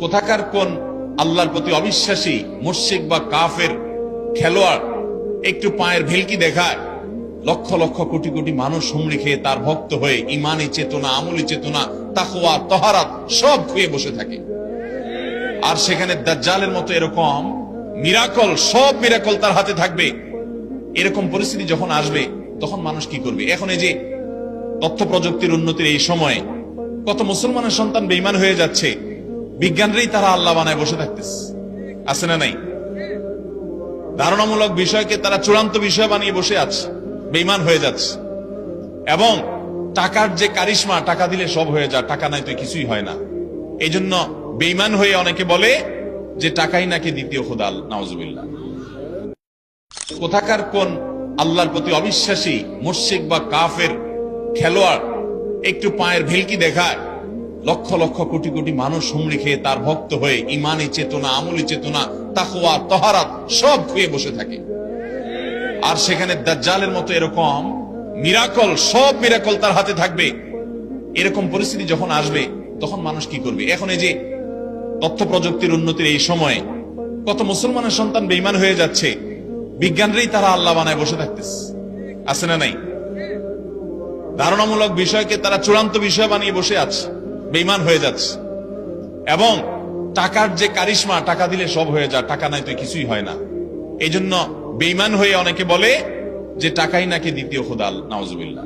কোথাকার কোন আল্লাহর প্রতি অবিশ্বাসী মুশরিক বা কাফের খেলোয়াড় একটু পায়ের ভেলকি দেখায়, লক্ষ লক্ষ কোটি কোটি মানুষ হুমড়ি খেয়ে তার ভক্ত হয়ে ইমানি চেতনা, আমলি চেতনা, তাকওয়া, তহারাত সব খুয়ে বসে থাকে। আর সেখানে দাজ্জালের মতো এরকম মিরাকল, সব মিরাকল তার হাতে থাকবে। এরকম পরিস্থিতি যখন আসবে তখন মানুষ কি করবে? এখন এই যে তথ্য প্রযুক্তির উন্নতির এই সময়ে কত মুসলমানের সন্তান বেঈমান হয়ে যাচ্ছে, বিজ্ঞানরাই তারা আল্লাহ বানায় বসে থাকতেছে, আছে না নাই? ধারণামূলক বিষয়কে তারা চূড়ান্ত বিষয় বানিয়ে বসে আছে, বেঈমান হয়ে যাচ্ছে। এবং টাকার যে কারিশমা, টাকা দিলে সব হয়ে যায়, টাকা নাই তো কিছুই হয় না। এই জন্য বেঈমান হয়ে অনেকে বলে যে টাকাই নাকি দ্বিতীয় খোদা, নাউজুবিল্লাহ। কোথাকার কোন আল্লাহর প্রতি অবিশ্বাসী মুশরিক বা কাফের খেলোয়াড় একটু পায়ের ভেলকি দেখায়, লক্ষ লক্ষ কোটি কোটি মানুষ হুমড়ি খেয়ে তার ভক্ত হয়ে ইমানি চেতনা, আমলি চেতনা, তাকওয়া, তহারাত সব খুয়ে বসে থাকে। আর সেখানে দাজ্জালের মতো এরকম মিরাকল, সব মিরাকল তার হাতে থাকবে। এরকম পরিস্থিতি যখন আসবে তখন মানুষ কি করবে? এখন এই যে তথ্য প্রযুক্তির উন্নতির এই সময়ে কত মুসলমানের সন্তান বেঈমান হয়ে যাচ্ছে, বিজ্ঞানরাই তারা আল্লাহ বানায় বসে থাকতেছে, আছে না নাই? ধারণামূলক বিষয়কে তারা চূড়ান্ত বিষয় বানিয়ে বসে আছে, বেঈমান হয়ে যাচ্ছে। এবং টাকার যে কারিশমা, টাকা দিলে সব হয়ে যায়, টাকা নাই তো কিছুই হয় না। এই জন্য বেঈমান হয়ে অনেকে বলে যে টাকাই নাকি দ্বিতীয় খোদা, নাউজুবিল্লাহ।